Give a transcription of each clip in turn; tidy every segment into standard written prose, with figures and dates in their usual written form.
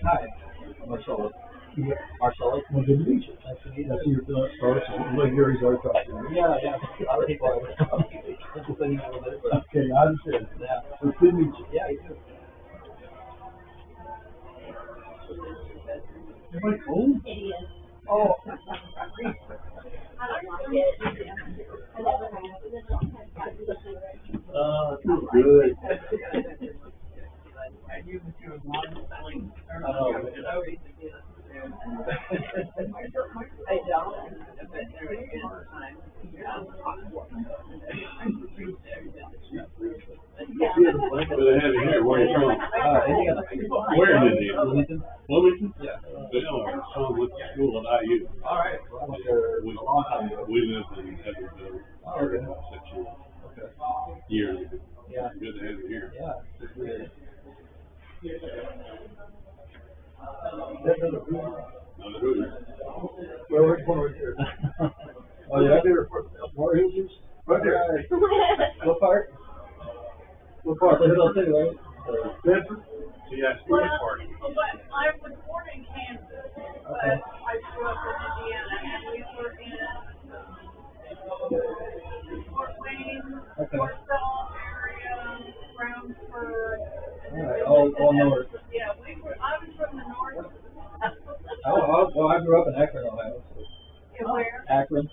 Hi, Marcella. Marcella. Well, good to meet you. Nice to meet you. I see you're feeling starts. Like Gary's already talked to you. Yeah. A lot of people are interested a little bit. But okay, I understand. Yeah. It's good to meet you. Yeah, you too. Everybody cold? Oh. Feels good. But I have you here. Where are you from? Where in India? Wilmington. Wilmington? Yeah. Well, our son went to school at IU. All right. Well, I went there a long time ago. We lived in Edwardsville for about 6 years. Okay. Years. Yeah. Good to have you here. Yeah. It's good. Another Hoosier. Well, which one right there? Oh, yeah. More Hoosiers? Right there. What part? What part? Little City, right? Bedford? Yeah, Well, Steve Party. but I was born in Kansas, but I grew up in Indiana, and we were in Fort Wayne, Fort Stone area, Brownsburg. All right, all north. Yeah, I was from the north. Well, I grew up in Akron, Ohio. So. Where? Akron.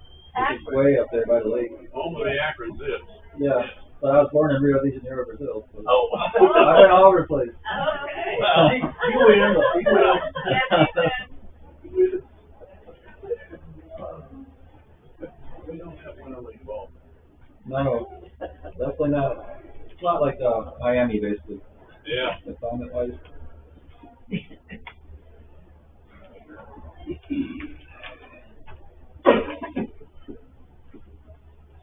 It's way up there by the lake. Home of the Akron Zips. Yeah, but I was born in Rio de Janeiro, Brazil. So. Oh. I've been all over the place. Okay. Well, you will. We don't have one league ball. No, definitely not. It's not like Miami, basically. Yeah. The climate wise.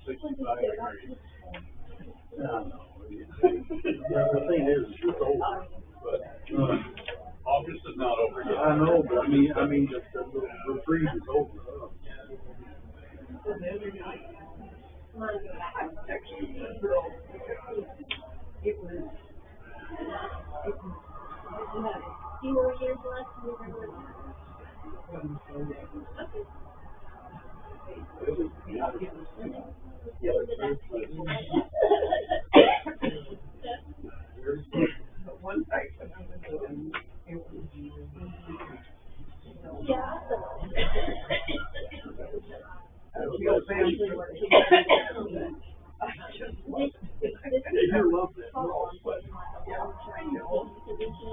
65 degrees. The thing is, it's over. But August is not over yet. I know, but I mean, the freeze is over. Few more years left. You love that.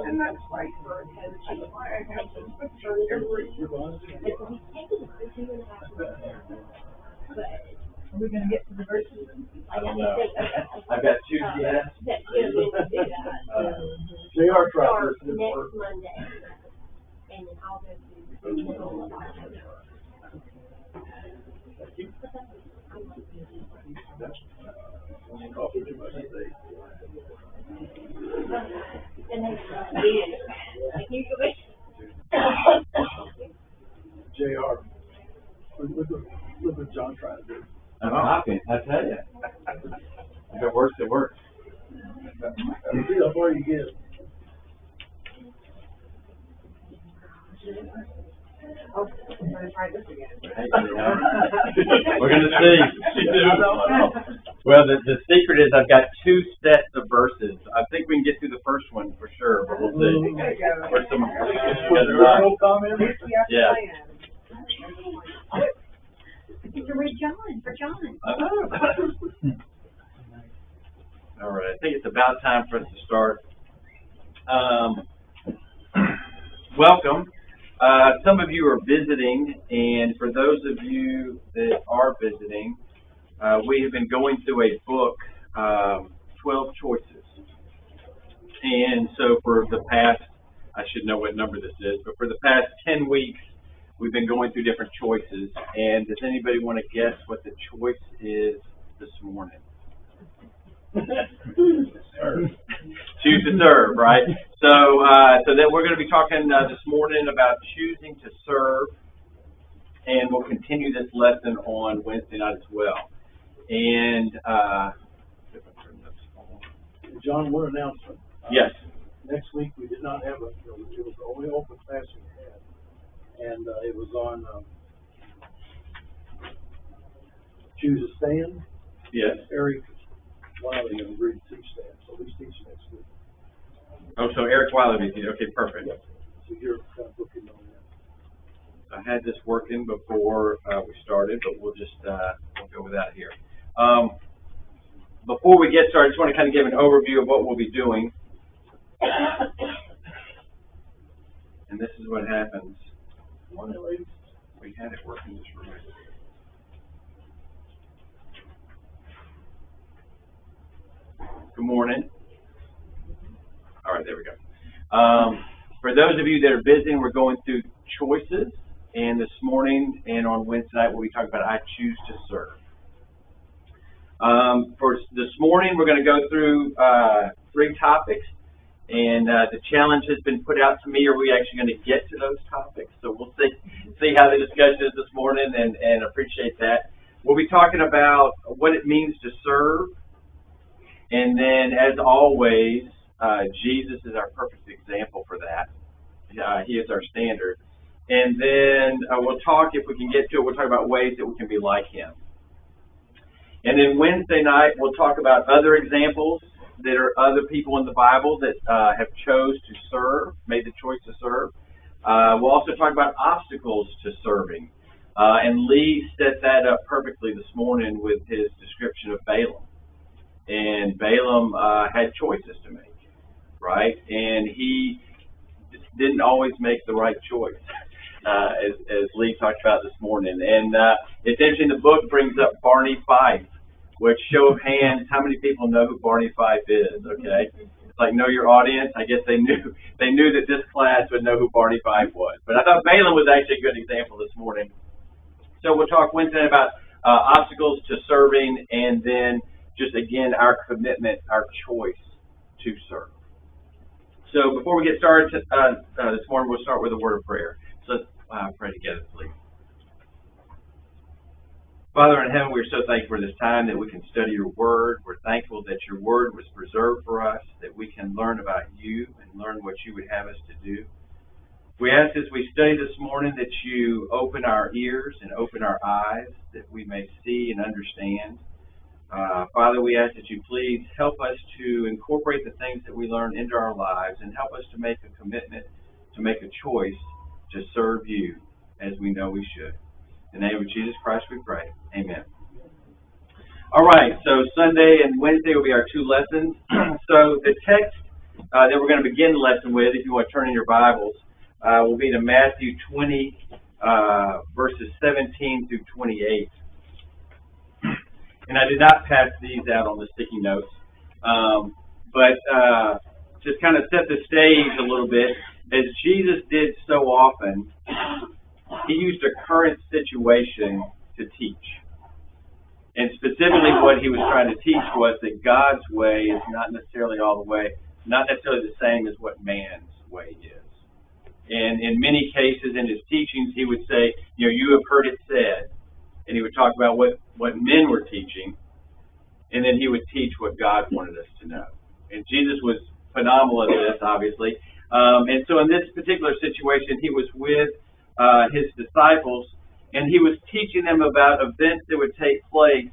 And that's right for a coach. I have some pictures. It's we've taken it for 2.5 months. But Are we gonna get to the verses? I don't know. I've got two yes. that you need to do that. JR tried Start this. next Monday. And then I'll go through the middle of October. Coffee too much today. And then, usually. JR. Look what John trying to do. I'm copying, I tell you. If it works, it works. You see how far you get. Oh, I'm gonna try this again. Hey, we're gonna see. Well, the secret is I've got two sets of verses. I think we can get through the first one for sure, but we'll see. There you go. Where's some No comment? Yeah. You can read John, for John. All right, I think it's about time for us to start. Welcome. Some of you are visiting, and for those of you that are visiting, we have been going through a book, 12 Choices. And so for the past, I should know what number this is, but for the past 10 weeks, we've been going through different choices. And does anybody want to guess what the choice is this morning? Choose to serve, right? So that we're going to be talking this morning about choosing to serve, and we'll continue this lesson on Wednesday night as well. And John, one announcement. Yes. Next week we did not have it was the only open class we had, and it was on choose a stand. Yes. Eric Wiley agreed to teach that, so he's teaching next week. Oh, so Eric Wiley, okay, perfect. Yep. So you're kind of looking on that. I had this working before we started, but we'll just we'll go with that here. Before we get started, I just want to kind of give an overview of what we'll be doing. And this is what happens. We had it working just right. Good morning. All right, there we go. For those of you that are visiting, we're going through choices. And this morning and on Wednesday night, we'll be talking about I choose to serve. For this morning, we're going to go through 3 topics. And the challenge has been put out to me. Are we actually going to get to those topics? So we'll see how the discussion is this morning and appreciate that. We'll be talking about what it means to serve. And then, as always, Jesus is our perfect example for that. He is our standard. And then we'll talk, if we can get to it, we'll talk about ways that we can be like him. And then Wednesday night, we'll talk about other examples that are other people in the Bible that have chose to serve, made the choice to serve. We'll also talk about obstacles to serving. And Lee set that up perfectly this morning with his description of Balaam. And Balaam had choices to make, right? And he didn't always make the right choice, as Lee talked about this morning. And it's interesting, the book brings up Barney Fife, which, show of hands, how many people know who Barney Fife is, okay? It's like, know your audience. I guess they knew that this class would know who Barney Fife was. But I thought Balaam was actually a good example this morning. So we'll talk Wednesday about obstacles to serving, and then just, again, our commitment, our choice to serve. So before we get started this morning, we'll start with a word of prayer. So let's pray together, please. Father in heaven, we're so thankful for this time that we can study your word. We're thankful that your word was preserved for us, that we can learn about you and learn what you would have us to do. We ask as we study this morning that you open our ears and open our eyes, that we may see and understand. Father, we ask that you please help us to incorporate the things that we learn into our lives and help us to make a commitment, to make a choice to serve you as we know we should. In the name of Jesus Christ we pray. Amen. All right, so Sunday and Wednesday will be our 2 lessons. So the text that we're going to begin the lesson with, if you want to turn in your Bibles, will be to Matthew 20, verses 17 through 28. And I did not pass these out on the sticky notes, but just kind of set the stage a little bit. As Jesus did so often, he used a current situation to teach. And specifically what he was trying to teach was that God's way is not necessarily not necessarily the same as what man's way is. And in many cases in his teachings, he would say, you have heard it said. And he would talk about what men were teaching. And then he would teach what God wanted us to know. And Jesus was phenomenal at this, obviously. And so in this particular situation, he was with his disciples, and he was teaching them about events that would take place,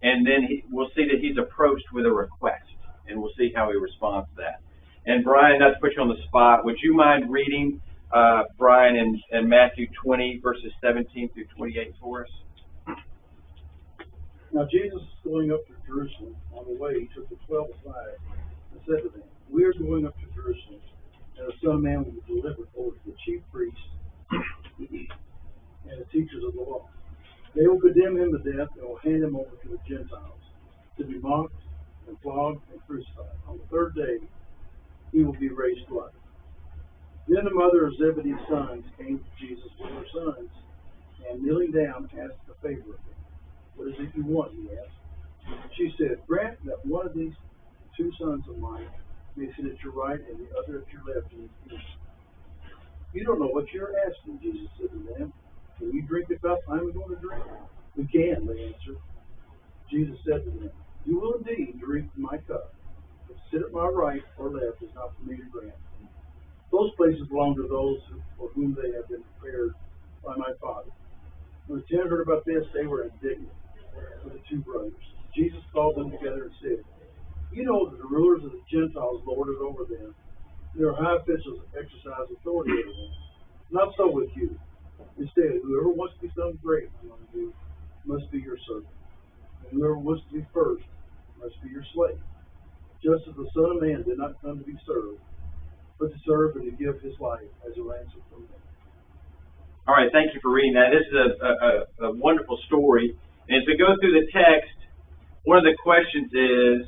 and then we'll see that he's approached with a request, and we'll see how he responds to that. And Brian, not to put you on the spot, would you mind reading, Brian, in Matthew 20, verses 17 through 28 for us? Now Jesus was going up to Jerusalem. On the way, he took the 12 aside and said to them, "We are going up to Jerusalem, and the Son of Man will be delivered over to the chief priests and the teachers of the law. They will condemn him to death and will hand him over to the Gentiles to be mocked and flogged and crucified. On the third day, he will be raised to life." Then the mother of Zebedee's sons came to Jesus with her sons, and kneeling down, asked a favor of him. "What is it you want?" he asked. She said, "Grant that one of these two sons of mine may sit at your right and the other at your left in the kingdom." "You don't know what you're asking," Jesus said to them. "Can you drink the cup I'm going to drink?" "We can," they answered. Jesus said to them, "You will indeed drink my cup, but to sit at my right or left is not for me to grant. Those places belong to those for whom they have been prepared by my Father." When the 10 heard about this, they were indignant with the two brothers. Jesus called them together and said, "You know that the rulers of the Gentiles lord it over them, and their high officials exercise authority over them. Not so with you. Instead, whoever wants to become great among you must be your servant, and whoever wants to be first must be your slave. Just as the Son of Man did not come to be served, but to serve and to give his life as a ransom for many." All right, thank you for reading that. This is a wonderful story. And as we go through the text, one of the questions is,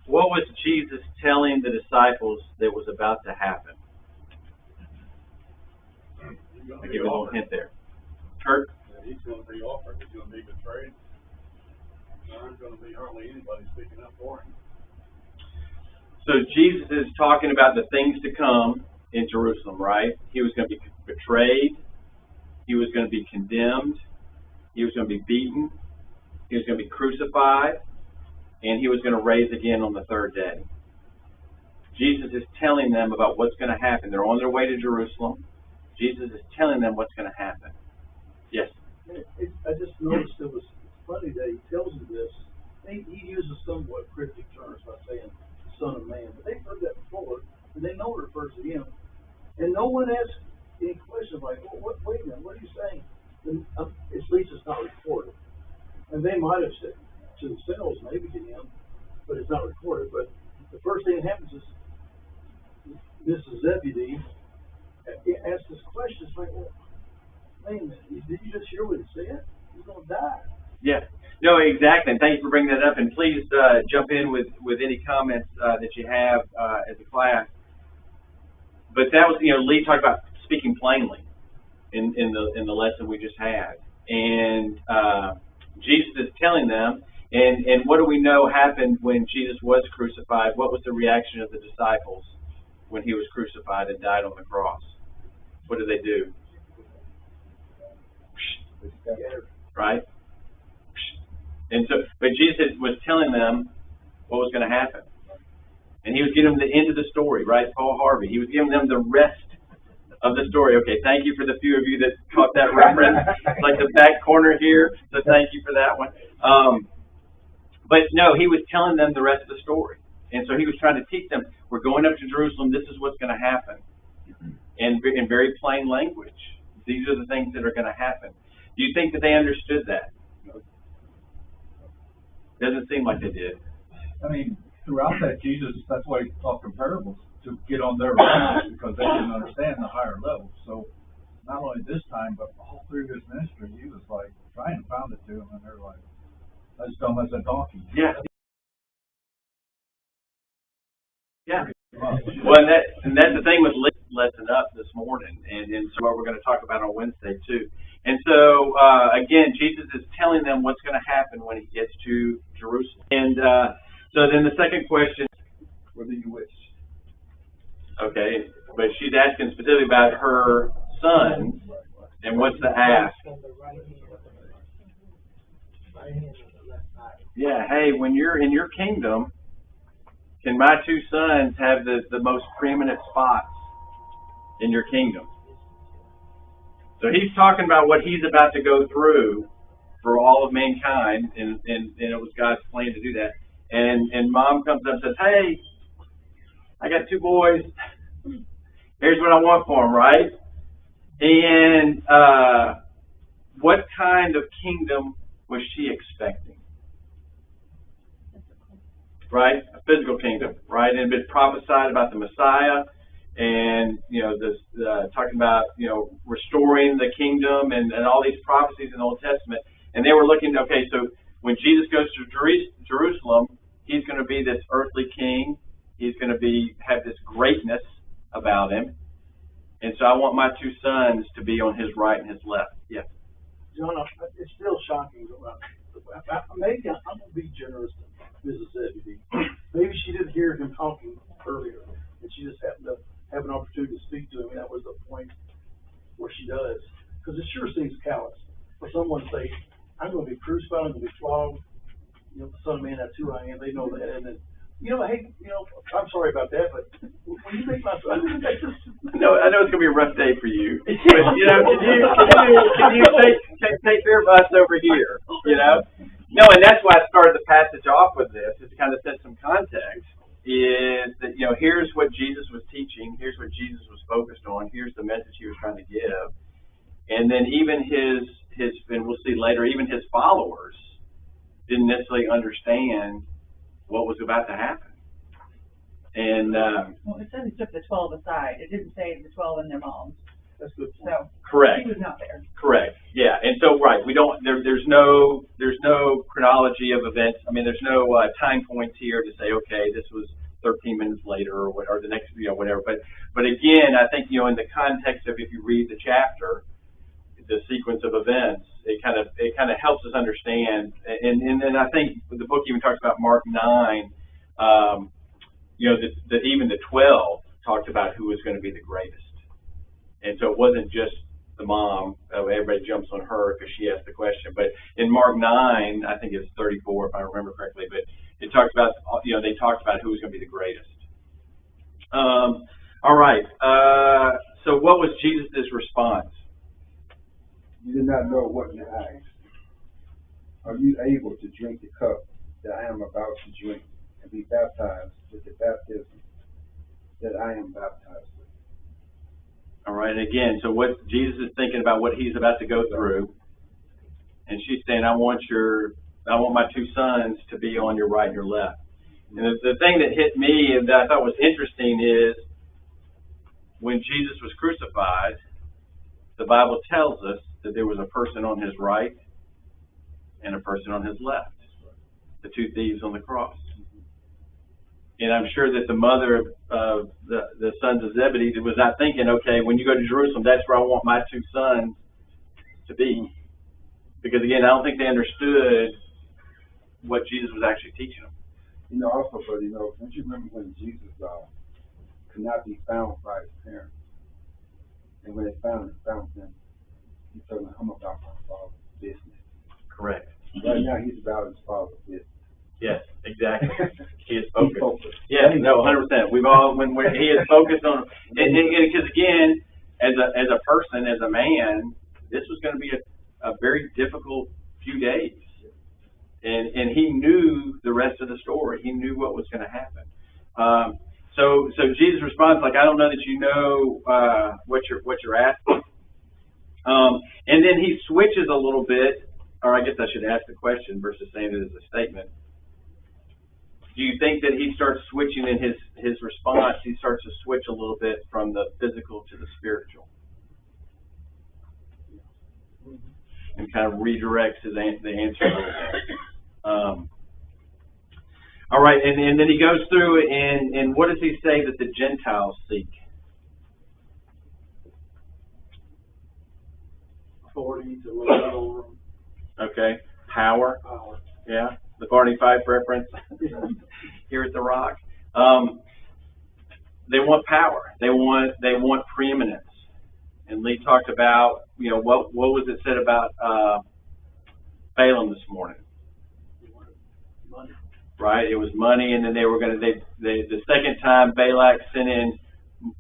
what was Jesus telling the disciples that was about to happen? I'll give you a little hint there. Kurt? He's going to be offered. He's going to be betrayed. There's going to be hardly anybody speaking up for him. So Jesus is talking about the things to come in Jerusalem, right? He was going to be betrayed. He was going to be condemned. He was going to be beaten. He was going to be crucified. And he was going to rise again on the third day. Jesus is telling them about what's going to happen. They're on their way to Jerusalem. Jesus is telling them what's going to happen. Yes? I just noticed it was funny that he tells them this. He uses somewhat cryptic terms by saying Son of Man. But they've heard that before, and they know it refers to him. And no one asks any questions like, well, wait a minute, what are you saying? And, at least it's not recorded. And they might have said to themselves, maybe to him, but it's not recorded. But the first thing that happens is Mrs. Zebedee asks this question. It's like, well, wait a minute, did you just hear what he said? He's going to die. Yeah. No, exactly. And thank you for bringing that up. And please jump in with any comments that you have as a class. But that was, Lee talked about speaking plainly in the lesson we just had. And Jesus is telling them, and what do we know happened when Jesus was crucified? What was the reaction of the disciples when he was crucified and died on the cross? What did they do? Right? And so, but Jesus was telling them what was going to happen. And he was giving them the end of the story, right? Paul Harvey. He was giving them the rest of the story. Okay, thank you for the few of you that caught that reference. It's like the back corner here, so thank you for that one. But no, he was telling them the rest of the story. And so he was trying to teach them, we're going up to Jerusalem, this is what's going to happen. And in very plain language, these are the things that are going to happen. Do you think that they understood that? Doesn't seem like they did. I mean, throughout that, Jesus, that's why he talked in parables, to get on their level, because they didn't understand the higher levels. So not only this time, but all through his ministry, he was like trying to pound it to them, and they're like, as dumb as a donkey. Yeah. Yeah. Well, and that's the thing with lesson up this morning, and so what we're going to talk about on Wednesday too. And so again, Jesus is telling them what's going to happen when he gets to Jerusalem. And so then the second question, Whether you wish. okay, but she's asking specifically about her sons, and what's the ask? Yeah, hey, when you're in your kingdom, can my two sons have the most preeminent spots in your kingdom? So he's talking about what he's about to go through for all of mankind, and it was God's plan to do that. And mom comes up and says, hey, I got two boys. Here's what I want for them, right? And what kind of kingdom was she expecting? Right? A physical kingdom, right? And it had been prophesied about the Messiah, and, this talking about, restoring the kingdom and all these prophecies in the Old Testament. And they were looking, okay, so when Jesus goes to Jerusalem, he's going to be this earthly king. He's going to have this greatness about him. And so I want my two sons to be on his right and his left. Yeah. John, it's still shocking. Maybe I'm going to be generous to Mrs. Zebedee. Maybe she didn't hear him talking earlier, and she just happened to have an opportunity to speak to him, and that was the point where she does. Because it sure seems callous for someone to say, I'm going to be crucified, I'm going to be flogged. The Son of Man, that's who I am. They know that. And then, hey, I'm sorry about that, but when you make my son, No, I know it's going to be a rough day for you. But, can you take care of us over here? No, and that's why I started the passage off with this, is to kind of set some context, is that, here's what Jesus was teaching, here's what Jesus was focused on, here's the message he was trying to give. And then even his and we'll see later, even his followers didn't necessarily understand what was about to happen. And well, it said he took the 12 aside. It didn't say the 12 and their moms. that's good. So correct. he was not there. Correct. Yeah. And so we don't there's no chronology of events. I mean, there's no time points here to say, okay, this was 13 minutes later or the next, whatever. But again, I think, in the context of, if you read the chapter, the sequence of events, it kind of helps us understand. And then I think the book even talks about Mark 9, that even the 12 talked about who was going to be the greatest. And so it wasn't just the mom. Everybody jumps on her because she asked the question. But in Mark 9, I think it's 34, if I remember correctly, but it talks about, they talked about who was going to be the greatest. All right. So what was Jesus' response? You did not know what you asked. Are you able to drink the cup that I am about to drink and be baptized with the baptism that I am baptized with? All right. Again, so what Jesus is thinking about, what he's about to go through, and she's saying, I want my two sons to be on your right and your left. And the thing that hit me and that I thought was interesting is when Jesus was crucified, the Bible tells us that there was a person on his right and a person on his left, the two thieves on the cross. And I'm sure that the mother of the sons of Zebedee was not thinking, okay, when you go to Jerusalem, that's where I want my two sons to be. Because again, I don't think they understood what Jesus was actually teaching them. Also, but don't you remember when Jesus could not be found by his parents? And when they found him, he told them, I'm about my father's business. Correct. Right now, he's about his father's business. Yes, exactly. He is focused. Yeah, no, 100%. We've all he is focused on, and because again, as a person, as a man, this was going to be a very difficult few days, and he knew the rest of the story. He knew what was going to happen. So Jesus responds like, I don't know that you know what you're asking, and then he switches a little bit, or I guess I should ask the question versus saying it as a statement. do you think that he starts switching in his response? He starts to switch a little bit from the physical to the spiritual, and kind of redirects the answer a little bit. All right, and then he goes through, and what does he say that the Gentiles seek? Authority to lord over them. Okay, power. Power. Yeah, the Barney Fife reference here at the Rock. They want power. They want preeminence. And Lee talked about, what was it said about Balaam this morning? Money. Right, it was money, and then they were going to. The second time Balak sent in,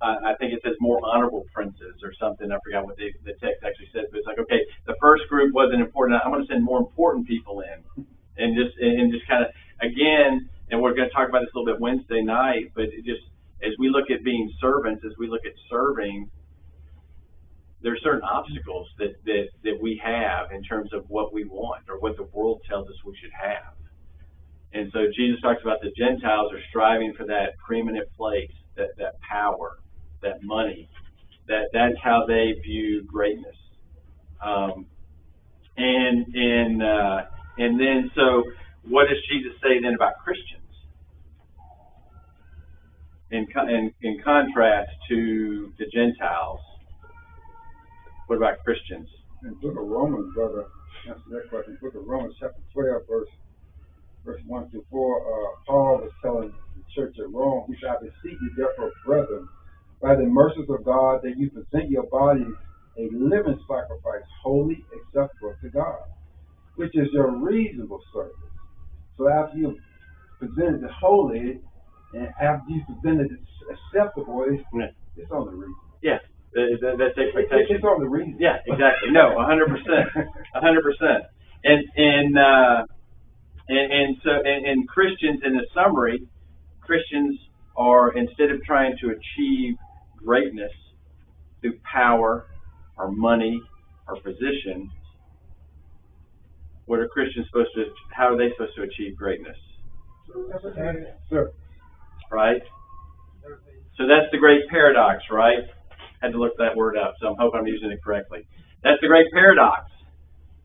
I think it says more honorable princes or something. I forgot what the text actually says, but it's like, okay, the first group wasn't important. I'm going to send more important people in, and just kind of again. And we're going to talk about this a little bit Wednesday night. But it just as we look at being servants, as we look at serving, there are certain obstacles that we have in terms of what we want or what the world tells us we should have. And so Jesus talks about the Gentiles are striving for that preeminent place, that power, that money. That's how they view greatness. And then so what does Jesus say then about Christians? In contrast to the Gentiles, what about Christians? In the book of Romans, brother, answer that question. Book of Romans, chapter 12, verse 1 through 4, Paul was telling the church at Rome, which I beseech you, therefore, brethren, by the mercies of God, that you present your bodies a living sacrifice, holy, acceptable to God, which is your reasonable service. So after you presented it holy, and after you presented it acceptable, it's on the reason. Yeah, that's expectation. It's on the reason. Yeah, exactly. No, 100%, 100%. And Christians, in the summary, Christians are, instead of trying to achieve greatness through power or money or position, what are Christians how are they supposed to achieve greatness? Sure. Right? So that's the great paradox, right? I had to look that word up, so I'm hoping I'm using it correctly. That's the great paradox.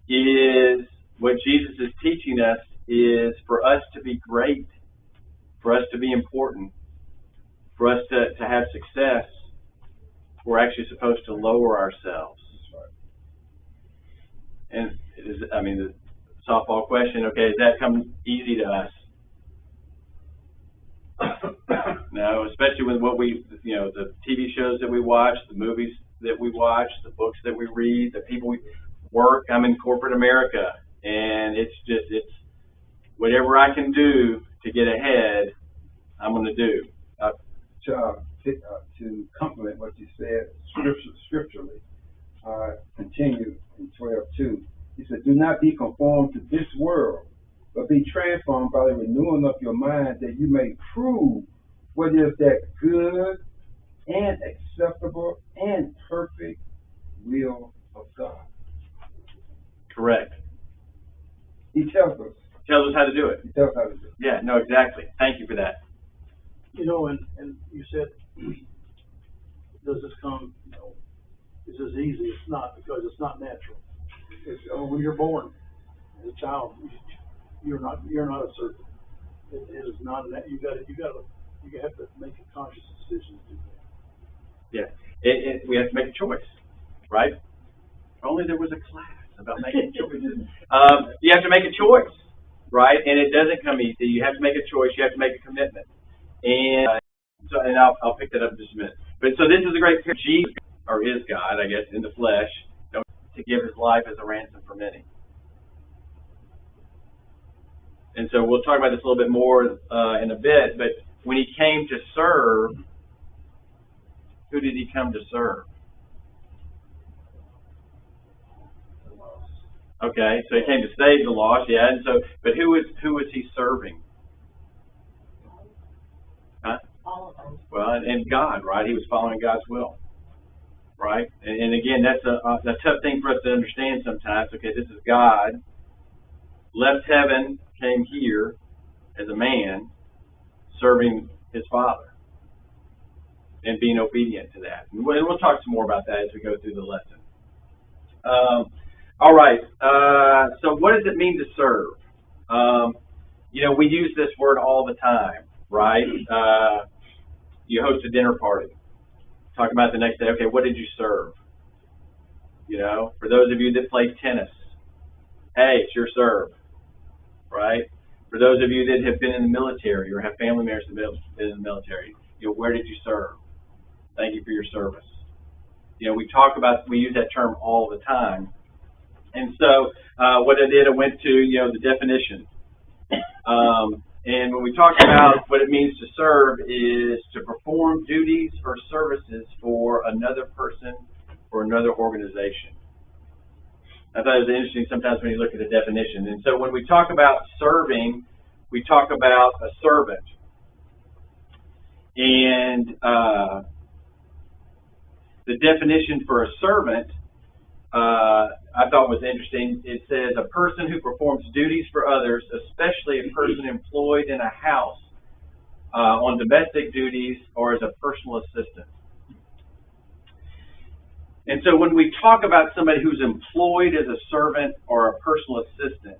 Is what Jesus is teaching us is for us to be great, for us to be important, for us to have success, we're actually supposed to lower ourselves. And the softball question, okay, does that come easy to us? No, especially with what the TV shows that we watch, the movies that we watch, the books that we read, the people we work. I'm in corporate America, and it's whatever I can do to get ahead, I'm going to do. To complement what you said scripturally, continue in 12:2. He said, "Do not be conformed to this world, but be transformed by the renewing of your mind, that you may prove what is that good and acceptable and perfect will of God." Correct. He tells us how to do it. He tells us how to do it. Yeah, no, exactly. Thank you for that. And you said, does this come, is this easy? It's not, because it's not natural. When you're born as a child, you're not a servant. It is not. You have to make a conscious decision to do that. Yeah, we have to make a choice, right? If only there was a class about making choices. You have to make a choice, right? And it doesn't come easy. You have to make a choice. You have to make a commitment. And I'll pick that up in just a minute. But so this is a great picture. Jesus, or is God, I guess, in the flesh, to give his life as a ransom for many. And so we'll talk about this a little bit more in a bit. But when he came to serve, who did he come to serve? Okay, so he came to save the lost, yeah. And so, but who was he serving? Huh? All of them. Well, and God, right? He was following God's will, right? And again, that's a tough thing for us to understand sometimes. Okay, this is God, left heaven, came here as a man, serving his Father and being obedient to that. And we'll talk some more about that as we go through the lesson. All right. So what does it mean to serve? We use this word all the time, right? You host a dinner party. Talk about the next day. Okay, what did you serve? For those of you that play tennis, hey, it's your serve, right? For those of you that have been in the military or have family members that have been in the military, where did you serve? Thank you for your service. We use that term all the time. And so what I did, I went to, the definition. And when we talk about what it means to serve is to perform duties or services for another person or another organization. I thought it was interesting sometimes when you look at the definition. And so when we talk about serving, we talk about a servant. And the definition for a servant, I thought was interesting. It says a person who performs duties for others, especially a person employed in a house on domestic duties or as a personal assistant. And so when we talk about somebody who's employed as a servant or a personal assistant,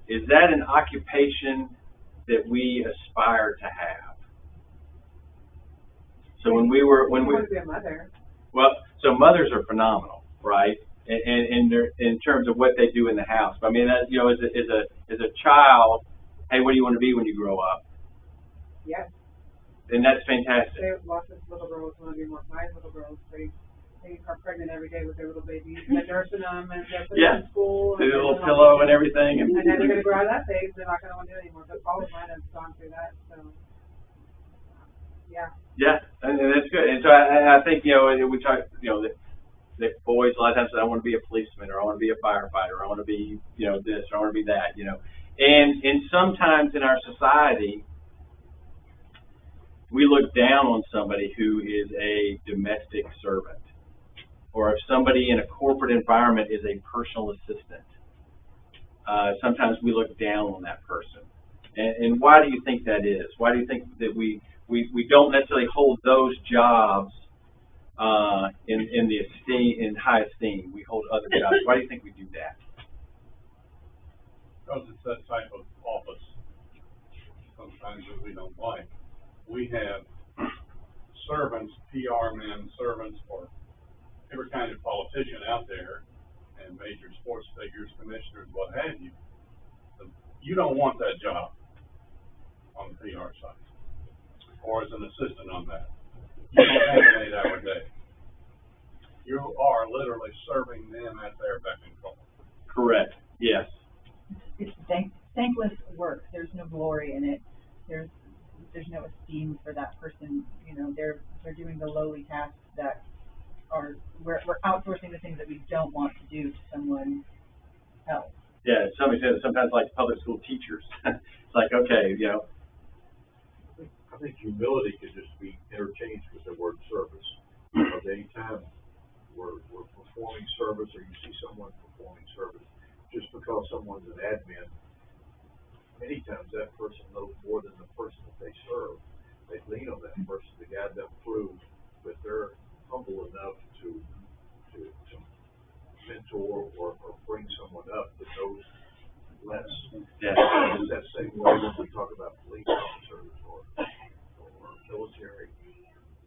is that an occupation that we aspire to have? So when we want to be a mother. Well, so mothers are phenomenal, right? In terms of what they do in the house. I mean, as a child, hey, what do you want to be when you grow up? Yes. And that's fantastic. Lots of little girls want to be more. My little girls, they are pregnant every day with their little babies. They're nursing them and they're putting them in school. The little pillow and everything. And then they're going to grow out of that phase. They're not going to want to do it anymore. But all of mine have gone through that. So, yeah. Yeah, and that's good. And so I think, we talk, that boys a lot of times say, I want to be a policeman, or I want to be a firefighter, or I want to be, this, or I want to be that, And sometimes in our society, we look down on somebody who is a domestic servant, or if somebody in a corporate environment is a personal assistant. Sometimes we look down on that person. And why do you think that is? Why do you think that we don't necessarily hold those jobs in high esteem? We hold other jobs. Why do you think we do that? Because it's that type of office sometimes that we don't like. We have servants, PR men, servants for every kind of politician out there, and major sports figures, commissioners, what have you. You don't want that job on the PR side, or as an assistant on that. You don't have an 8-hour day. You are literally serving them at their beck and call. Correct. Yes. It's thankless work. There's no glory in it. There's no esteem for that person. They're doing the lowly tasks that are we're outsourcing the things that we don't want to do to someone else. Yeah, sometimes like public school teachers. It's like, okay, I think humility could just be interchanged with the word service. Because anytime we're performing service, or you see someone performing service, just because someone's an admin, many times that person knows more than the person that they serve. They lean on that person to guide them through, but they're humble enough to mentor or bring someone up that knows less. Yeah. It's that same way when we talk about police officers or military.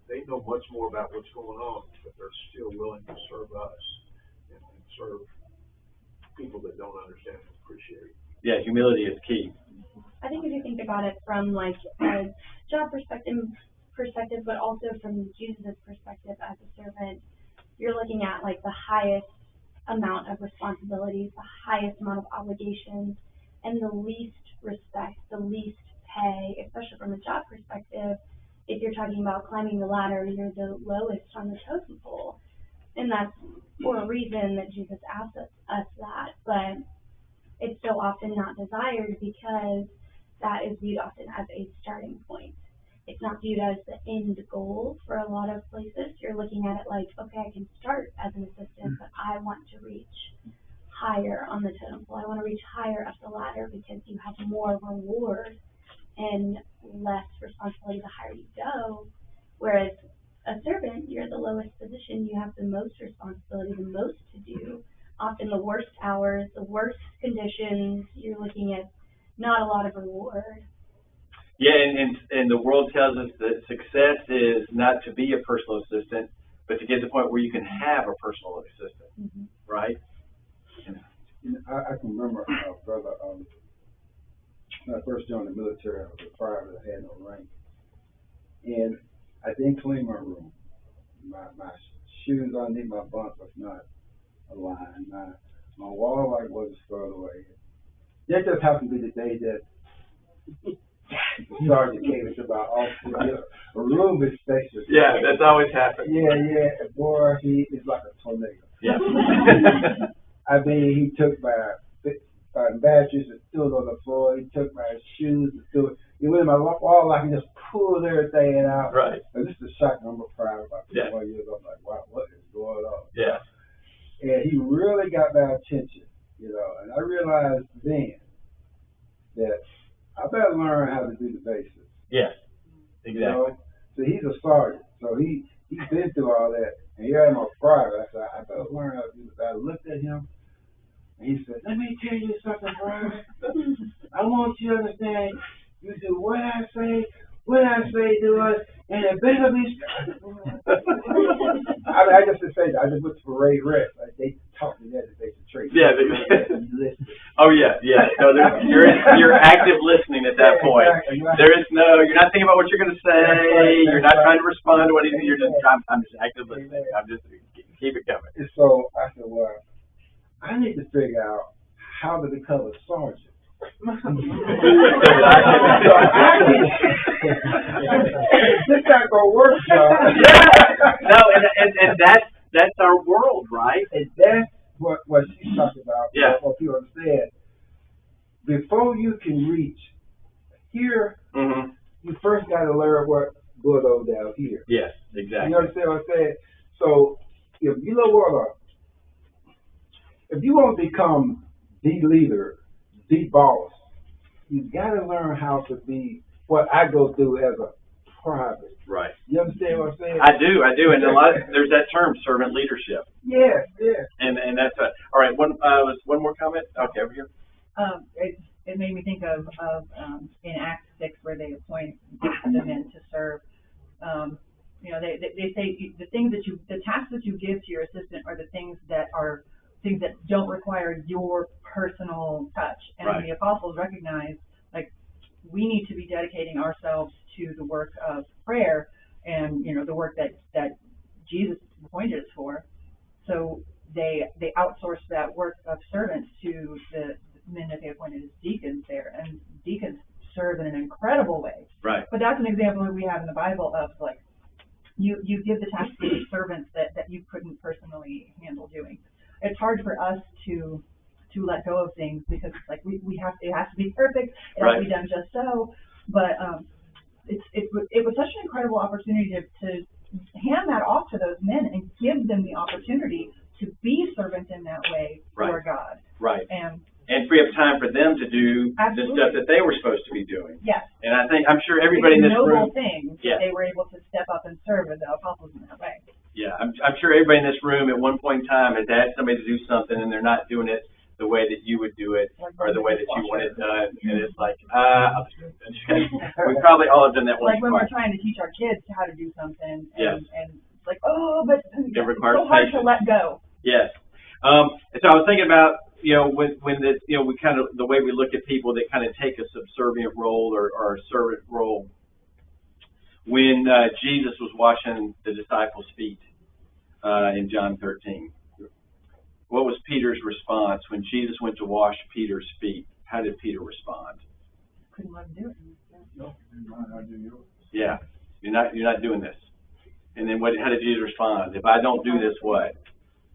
They know much more about what's going on, but they're still willing to serve us and serve people that don't understand and appreciate. Yeah, humility is key. I think if you think about it from like a job perspective, but also from Jesus' perspective as a servant, you're looking at like the highest amount of responsibilities, the highest amount of obligations, and the least respect, the least pay, especially from a job perspective. If you're talking about climbing the ladder, you're the lowest on the totem pole. And that's for a reason that Jesus asked us that. But it's so often not desired because that is viewed often as a starting point. It's not viewed as the end goal for a lot of places. You're looking at it like, okay, I can start as an assistant, but I want to reach higher on the totem pole. I want to reach higher up the ladder because you have more reward in less responsibility the higher you go. Whereas a servant, you're the lowest position, you have the most responsibility, the most to do. Often the worst hours, the worst conditions, you're looking at not a lot of reward. Yeah, and the world tells us that success is not to be a personal assistant, but to get to the point where you can have a personal assistant, Mm-hmm. right? You know, I can remember, brother, when I first joined the military, I was a private, I had no rank. And I didn't clean my room. My shoes underneath my bunk was not aligned. My wall light wasn't squared away. That just happened to be the day that the sergeant came into my office. You know, a room is spacious. Yeah, that's always happened. Yeah. Boy, he is like a tornado. Yeah. I mean, he took my mattress and threw it on the floor. He took my shoes and threw it. He went in my wall like he just pulled everything out. Right. And this is a shock. I'm proud about 21 Yeah. years. I'm like, wow, what is going on? Yeah. And he really got my attention, you know. And I realized then that I better learn how to do the basics. Yes. You know? So he's a sergeant. So he's been through all that. And here I'm a private. I said, I better learn how to do that. I looked at him. And he said, let me tell you something, Brian. I want you to understand, you do what I say do it, and it better be. I just say that. I just went to parade rest. Like, they taught me that at basic training. Yeah. Oh yeah. No, you're active listening at that point. Exactly. You're not thinking about what you're going to say. You're not trying to respond to what you're just. I'm just active listening. I'm just keep it coming. And so I said, well, I need to figure out how to become a sergeant. This not gonna work, y'all. No, and that's our world, right? And that's what she's talking about. Yeah. What people understand. Before you can reach here, Mm-hmm. you first got to learn what goes on down here. Yes, exactly. You understand what I'm saying? So if you don't want to, if you want to become the leader, the boss, you got to learn how to be what I go through as a private. Right. You understand what I'm saying? I do, and there's that term, servant leadership. Yes. And that's all right. One more comment. Okay, over here. It made me think of in Acts 6 where they appoint the men to serve. You know, they say the tasks that you give to your assistant are the things that don't require your personal touch. And Right. the apostles recognized, like, we need to be dedicating ourselves to the work of prayer and, you know, the work that Jesus appointed us for. So they outsourced that work of servants to the men that they appointed as deacons there, and deacons serve in an incredible way. Right. But that's an example that we have in the Bible of, like, you give the task to servants that you couldn't personally handle doing. It's hard for us to let go of things because it's like it has to be perfect, it has to be done just so. But it was such an incredible opportunity to hand that off to those men and give them the opportunity to be servants in that way for God. Right. And free up time for them to do Absolutely. the stuff that they were supposed to be doing. yes. And I'm sure everybody in this room. noble thing Yeah. that they were able to step up and serve as the apostles in that way. Yeah, I'm sure everybody in this room at one point in time has asked somebody to do something and they're not doing it the way that you would do it or the way that you want it done. And it's like, we probably all have done that once Like or when we're twice. trying to teach our kids how to do something, Yes. and it's like, but It requires it's so hard patience. to let go. Yes. And so I was thinking about, when we kind of, the way we look at people that kind of take a subservient role or a servant role. When Jesus was washing the disciples' feet in John 13, what was Peter's response when Jesus went to wash Peter's feet? How did Peter respond? Couldn't let him do it. No, you might not do yours. Yeah, you're not doing this. And then how did Jesus respond? If I don't do this, what?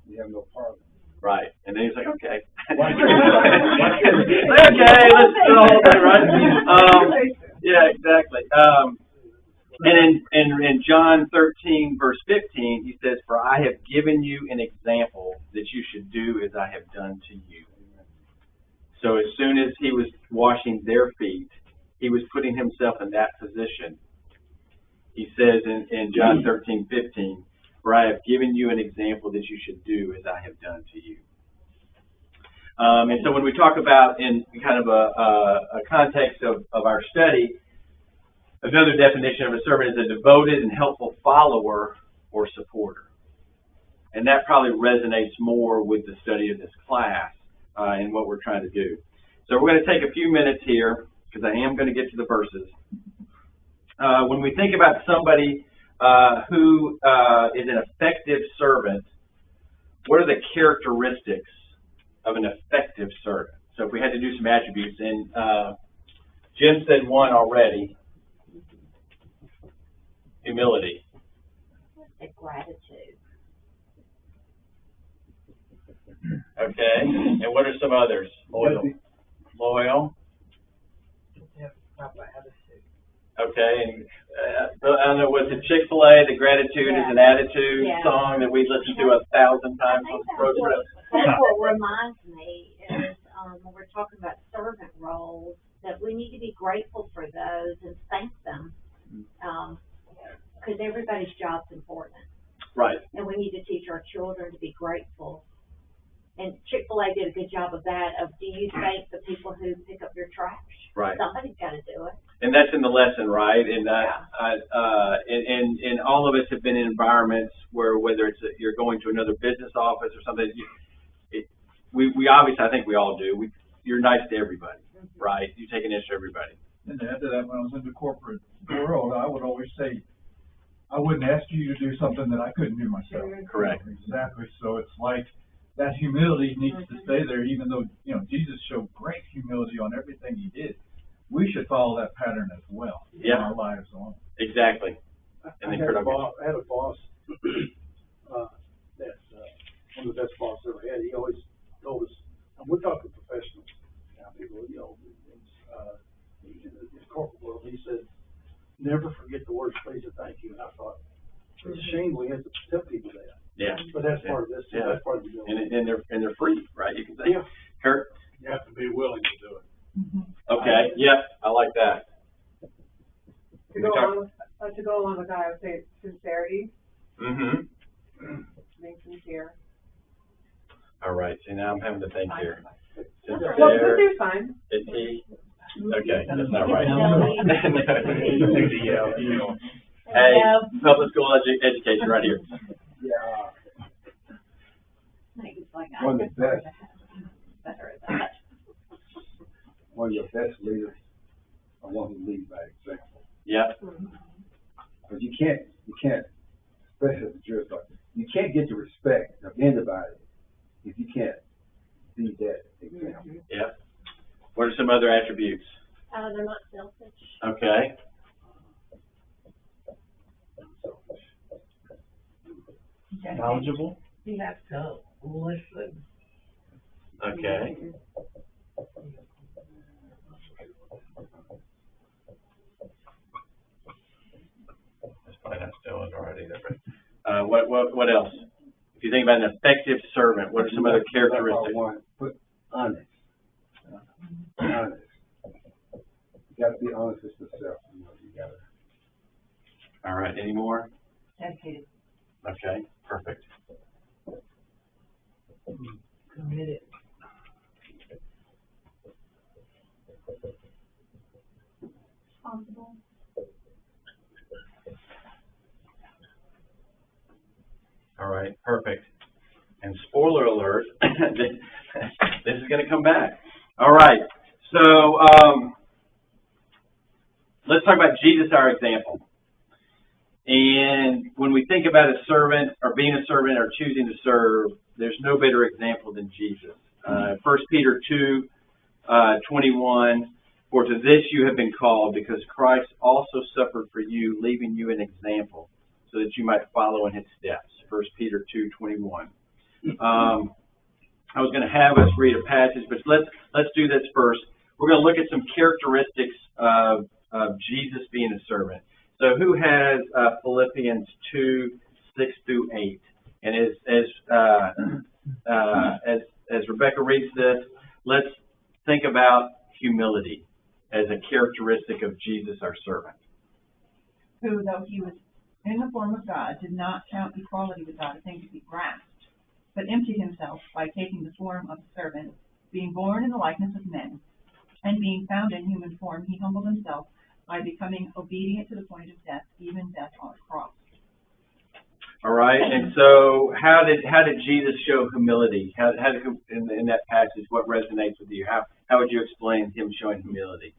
You have no part. Right. And then he's like, okay. Why- Okay, let's do the whole thing, right? Yeah, exactly. And in John 13, verse 15, he says, "For I have given you an example that you should do as I have done to you." So as soon as he was washing their feet, he was putting himself in that position. He says in John 13:15, "For I have given you an example that you should do as I have done to you." And so when we talk about in kind of a context of our study, another definition of a servant is a devoted and helpful follower or supporter. And that probably resonates more with the study of this class and what we're trying to do. So we're going to take a few minutes here because I am going to get to the verses. When we think about somebody who is an effective servant, what are the characteristics of an effective servant? So if we had to do some attributes, and Jim said one already, humility. And gratitude. Okay, and what are some others? Loyal. Loyal. Okay, and I don't know, was it Chick-fil-A, the Gratitude is an Attitude song that we listened to 1,000 times on the road trip? That's what reminds me is when we're talking about servant roles, that we need to be grateful for those and thank them, because everybody's job's important. Right. And we need to teach our children to be grateful. And Chick-fil-A did a good job of that, of do you thank the people who pick up your trash? Right. Somebody's got to do it. And that's in the lesson, right? And and all of us have been in environments where, whether it's you're going to another business office or something, we obviously, I think we all do. You're nice to everybody, right? You take an interest in everybody. And to add to that, when I was in the corporate world, I would always say, I wouldn't ask you to do something that I couldn't do myself. Correct. Exactly. So it's like that humility needs to stay there, even though, Jesus showed great humility on everything he did. We should follow that pattern as well in our lives alone. Exactly. I had a boss that's one of the best bosses I ever had. He always told us, and we're talking professionals now, people, in the corporate world, he said, never forget the worst phrase of thank you. And I thought, it's a shame we have to tell people that. Yeah. But that's part of this. Yeah. That's part of the deal. And they're free, right? You can say. Yeah. Kurt? You have to be willing to do it. Okay. Yep. I like that. To go along with that, I would say sincerity. Mm-hmm. Being sincere. All right. See, now I'm having to think here. Well, sincere's fine. Is he? Okay, that's not right. Hey, public school education right here. Yeah. Like One of the best. Better at that. One of your best leaders are one who leads by example. Yeah. Because you can't, especially as a Jewish life, you can't get the respect of anybody if you can't be that example. Yeah. What are some other attributes? They're not selfish. Okay. Knowledgeable. You have to listen. Okay. That's probably not still in right either. But what else? If you think about an effective servant, what are some other characteristics? But honest. Honest. You got to be honest with yourself. You got to. All right. Any more? Dedicated. Okay. Perfect. Committed. Responsible. All right. Perfect. And spoiler alert, this is going to come back. All right. So let's talk about Jesus, our example. And when we think about a servant or being a servant or choosing to serve, there's no better example than Jesus. 1 Peter 2:21, for to this you have been called, because Christ also suffered for you, leaving you an example, so that you might follow in his steps. 1 Peter 2:21. I was going to have us read a passage, but let's do this first. We're going to look at some characteristics of Jesus being a servant. So who has Philippians 2:6-8? And as Rebecca reads this, let's think about humility as a characteristic of Jesus, our servant. Who, though he was in the form of God, did not count equality with God a thing to be grasped, but emptied himself by taking the form of a servant, being born in the likeness of men, and being found in human form, he humbled himself by becoming obedient to the point of death, even death on a cross. All right, and so how did Jesus show humility? How did, in that passage, what resonates with you? How would you explain him showing humility?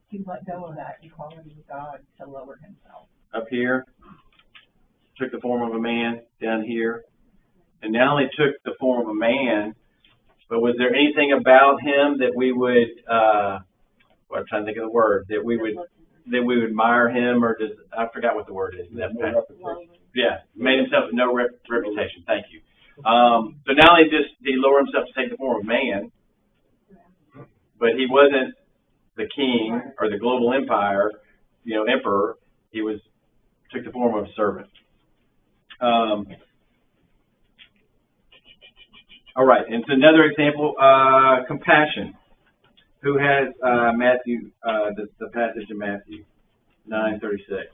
He let go of that equality with God to lower himself. Up here, took the form of a man. Down here, and not only took the form of a man, but was there anything about him that we would, I'm trying to think of the word, that we would admire him, or I forgot what the word is. Yeah, made himself no reputation. Thank you. So not only did he lower himself to take the form of man, but he wasn't the king or the global empire, emperor. He took the form of a servant. All right, and so another example, compassion. Who has Matthew, the passage in Matthew 9:36?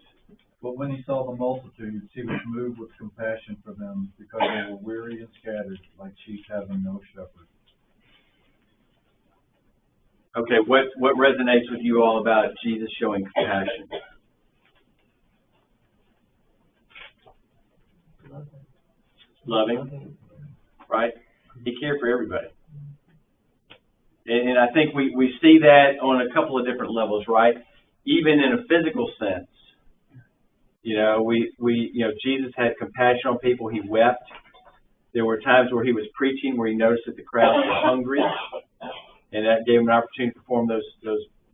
But when he saw the multitudes, he was moved with compassion for them, because they were weary and scattered, like sheep having no shepherd. Okay, what resonates with you all about Jesus showing compassion? Loving, right? He cared for everybody. And I think we see that on a couple of different levels, right? Even in a physical sense, Jesus had compassion on people. He wept. There were times where he was preaching where he noticed that the crowds were hungry, and that gave him an opportunity to perform those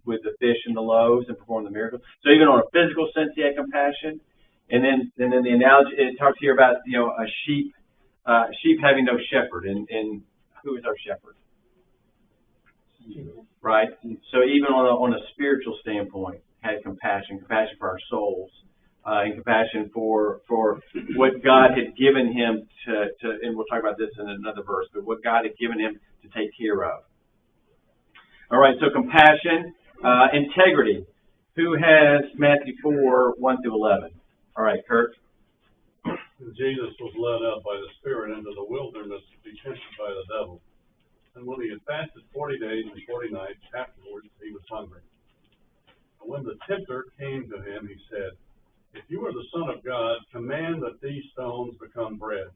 with the fish and the loaves and perform the miracles. So even on a physical sense, he had compassion. And then the analogy, it talks here about a sheep having no shepherd, and who is our shepherd? Right? So even on a spiritual standpoint, had compassion for our souls, and compassion for what God had given him to, and we'll talk about this in another verse, but what God had given him to take care of. All right, so compassion, integrity. Who has Matthew 4:1-11? All right, Kurt. Jesus was led up by the Spirit into the wilderness to be tempted by the devil. And when he had fasted 40 days and 40 nights, afterwards he was hungry. And when the tempter came to him, he said, "If you are the Son of God, command that these stones become bread."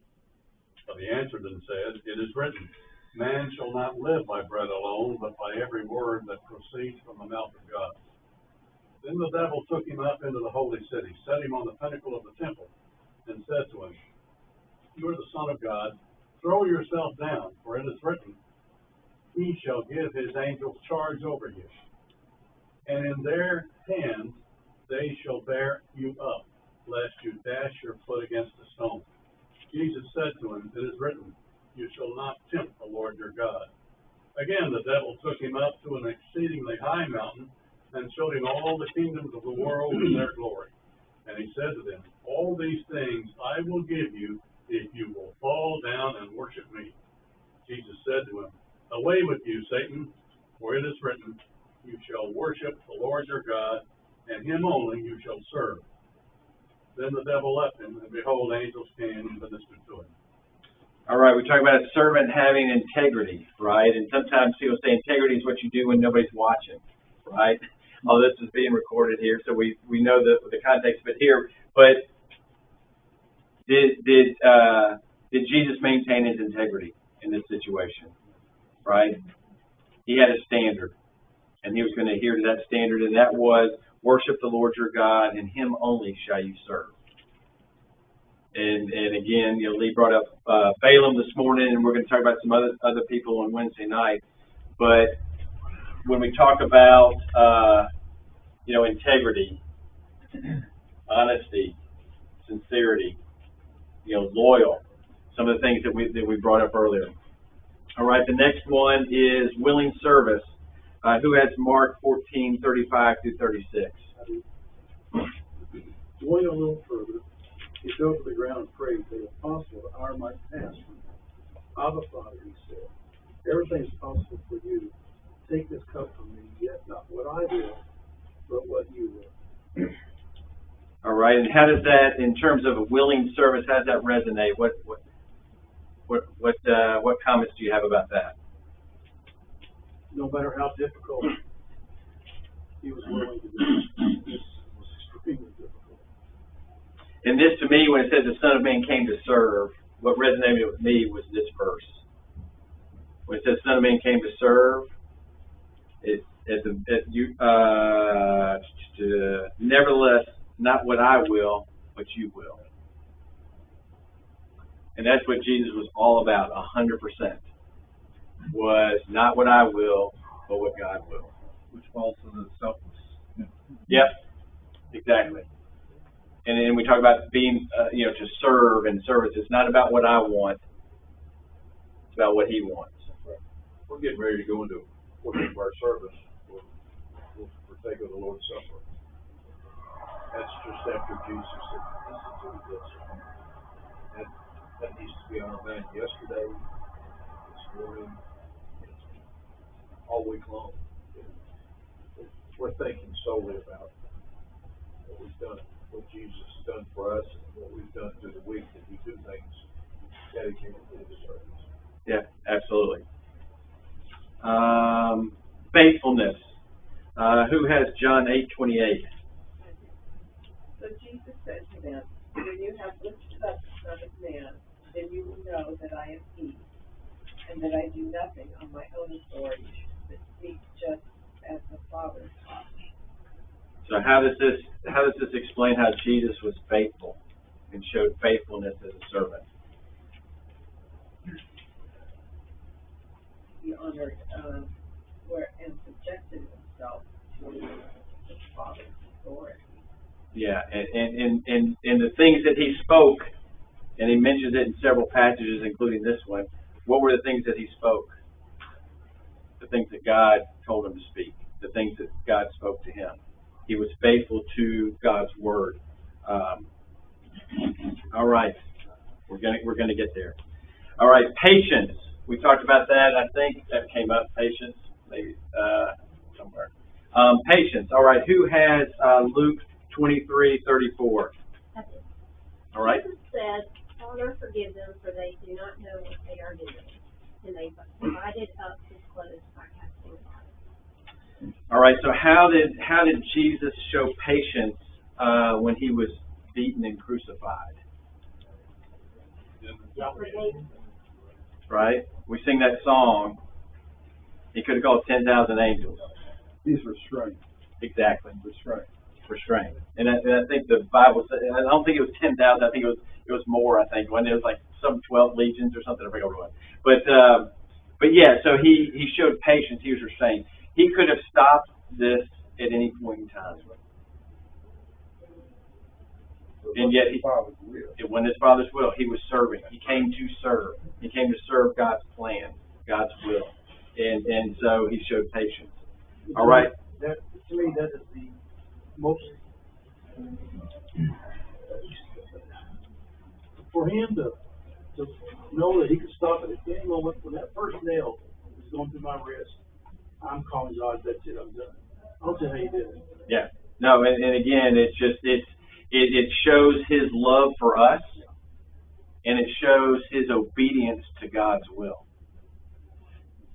But he answered and said, "It is written, man shall not live by bread alone, but by every word that proceeds from the mouth of God." Then the devil took him up into the holy city, set him on the pinnacle of the temple, and said to him, "You are the Son of God, throw yourself down, for it is written, he shall give his angels charge over you, and in their hands they shall bear you up, lest you dash your foot against a stone." Jesus said to him, "It is written, you shall not tempt the Lord your God." Again the devil took him up to an exceedingly high mountain, and showed him all the kingdoms of the world and their glory. And he said to them, "All these things I will give you, if you will fall down and worship me." Jesus said to him, "Away with you, Satan, for it is written, you shall worship the Lord your God, and him only you shall serve." Then the devil left him, and behold, angels came and ministered to him. All right, we talk about a servant having integrity, right? And sometimes people say integrity is what you do when nobody's watching, right? All this is being recorded here, so we know the context of it here. But did Jesus maintain his integrity in this situation? Right? He had a standard, and he was going to adhere to that standard, and that was worship the Lord your God, and him only shall you serve. And again, Lee brought up Balaam this morning, and we're going to talk about some other people on Wednesday night. But when we talk about integrity, honesty, sincerity, loyal, some of the things that we brought up earlier. All right, the next one is willing service. Who has Mark 14:35-36? Going a little further, he fell to the ground and prayed that if possible the hour might pass from him. "Abba, Father," he said, "everything is possible for you. take this cup from me, yet not what I will, but what you will. All right, and how does that, in terms of a willing service, how does that resonate? What comments do you have about that? No matter how difficult he was willing to do it, this was extremely difficult. And this, to me, when it says the Son of Man came to serve, what resonated with me was this verse. When it says Son of Man came to serve, nevertheless, not what I will, but you will. And that's what Jesus was all about, 100%. Was not what I will, but what God will. Which falls to the selfless. Yep, exactly. And then we talk about being, to serve and service. It's not about what I want. It's about what He wants. We're getting ready to go into a portion of our service. We'll partake of the Lord's Supper. That's just after Jesus said, "This is this." That needs to be on our mind. Yesterday, this morning, all week long. We're thinking solely about what we've done, what Jesus has done for us, and what we've done through the week, that we do things dedicated to His service. Yeah, absolutely. Faithfulness. Who has John 8:28? So Jesus said to them, "When you have lifted up the Son of Man, then you will know that I am He, and that I do nothing on my own authority, but speak just as the Father taught me." So how does this explain how Jesus was faithful and showed faithfulness as a servant? He honored and subjected himself to his Father's authority. Yeah, and the things that He spoke, and He mentions it in several passages, including this one. What were the things that He spoke? The things that God told Him to speak. The things that God spoke to Him. He was faithful to God's word. All right, we're gonna get there. All right, patience. We talked about that. I think that came up. Patience, maybe somewhere. Patience. All right. Who has Luke 23:34? All right. Jesus said, "Father, forgive them, for they do not know what they are doing." And they divided up His clothes by casting lots. All right. So how did Jesus show patience when He was beaten and crucified? Right. We sing that song. He could have called 10,000 angels. He's restrained. Exactly. Restrained. And I think the Bible said, I don't think it was 10,000. I think it was more. I think when it was like some 12 legions or something. I forget what it was. But yeah. So he showed patience. He was restrained. He could have stopped this at any point in time. And yet, it wasn't His Father's will. He was serving. He came to serve. He came to serve God's plan, God's will, and so He showed patience. All right. That, to me, that is the most. For Him to know that He could stop it at any moment when that first nail is going through my wrist, I'm calling God. That's it. I'm done. I don't know how He did it. Yeah. No, and again, it shows His love for us, and it shows His obedience to God's will.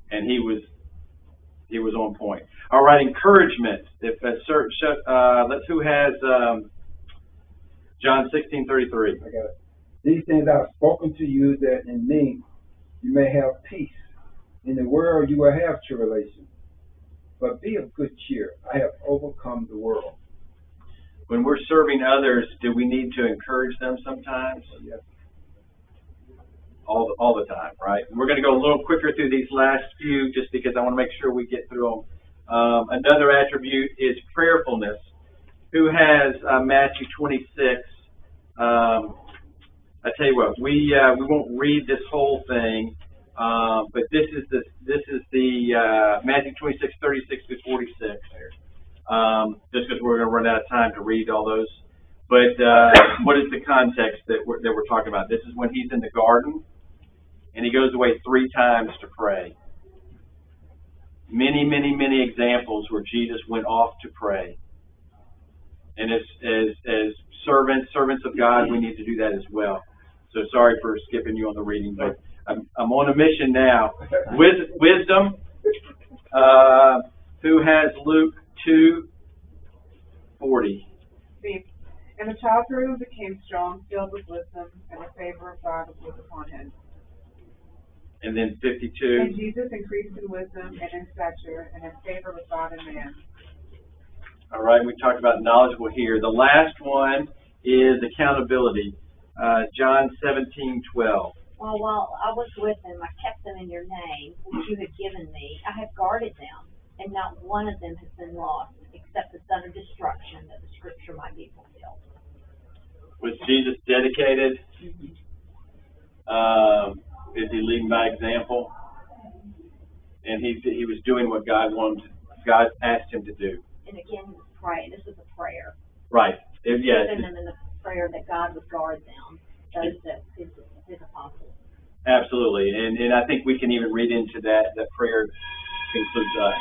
And He was on point. All right, encouragement. If who has John 16:33? I got it. These things I have spoken to you, that in me you may have peace. In the world you will have tribulation, but be of good cheer. I have overcome the world. When we're serving others, do we need to encourage them sometimes? Yes. All the time, right? We're going to go a little quicker through these last few just because I want to make sure we get through them. Another attribute is prayerfulness. Who has Matthew 26? I tell you what, we won't read this whole thing, but this is the Matthew 26:36-46. Just because we're going to run out of time to read all those. But what is the context that we're talking about? This is when He's in the garden, and He goes away 3 times to pray. many, many, many examples where Jesus went off to pray. And as servants of God, we need to do that as well. So sorry for skipping you on the reading, but I'm on a mission now. Wisdom. Who has Luke 2:40? See, and the child grew and became strong, filled with wisdom, and the favor of God was upon him. And then 52. And Jesus increased in wisdom and in stature and in favor with God and man. All right, we talked about knowledgeable here. The last one is accountability. John 17:12. Well, while I was with them, I kept them in your name, which you had given me. I have guarded them, and not one of them has been lost, except the son of destruction, that the scripture might be fulfilled. Was Jesus dedicated? Is he leading by example? And he was doing what God asked him to do. And again, he was praying. This was a prayer. Right. Giving them in the prayer that God would guard them, those that his apostles. Absolutely, and I think we can even read into that prayer includes us.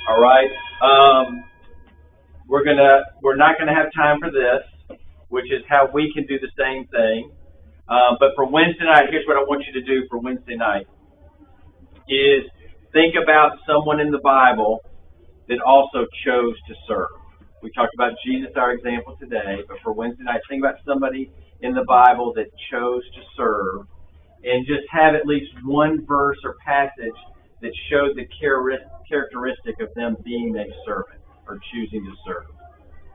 All right, we're not gonna have time for this, which is how we can do the same thing. But for Wednesday night, here's what I want you to do for Wednesday night: is think about someone in the Bible that also chose to serve. We talked about Jesus, our example today, but for Wednesday night, think about somebody in the Bible that chose to serve, and just have at least one verse or passage that showed the characteristic of them being a servant or choosing to serve.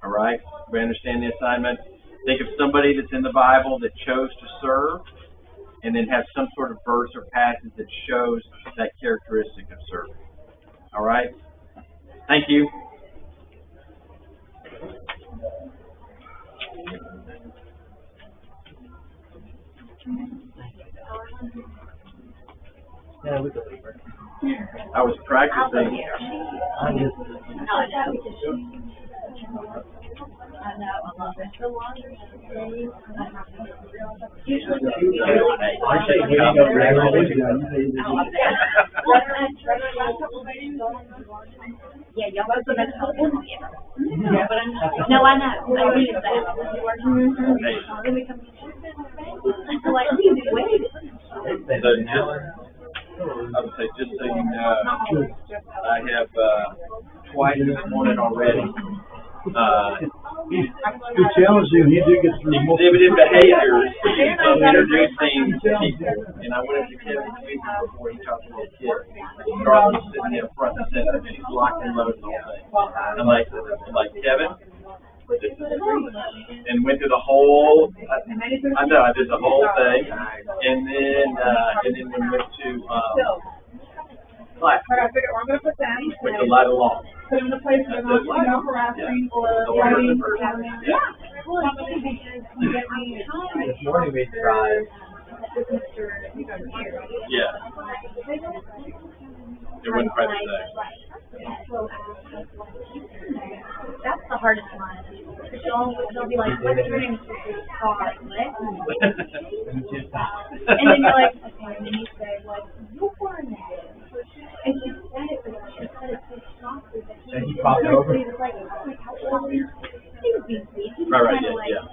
All right? We understand the assignment? Think of somebody that's in the Bible that chose to serve, and then have some sort of verse or passage that shows that characteristic of serving. All right? Thank you. Yeah, we can leave her. I was practicing. I just. I know, I love it. The longer she stays, yeah, y'all both the best couple ever. No, I know. I needed that. Then we come like, wait. I would say, just so you know, I have twice this morning already He challenged you, he did get through most. exhibited behaviors of introducing people, and I went up to Kevin speaking before he talked to the kid. Charles was sitting there front and center, and he's locked and loaded the whole thing. I'm like Kevin, and went through the whole. I know I did the whole thing, and then we went to class. I figured I'm going to put that. Put the light along. Put them in the place where they're not harassing or writing. Yeah. This morning we tried. Yeah. It wasn't quite the same. That's the hardest one. They'll be like, what's your name? Car. And then you're like, okay, and then you say, like, your name. And she said it, but she said it so softly that And he popped over. He was like, how old are you? He was being sweet. He was Right, kinda like, yeah.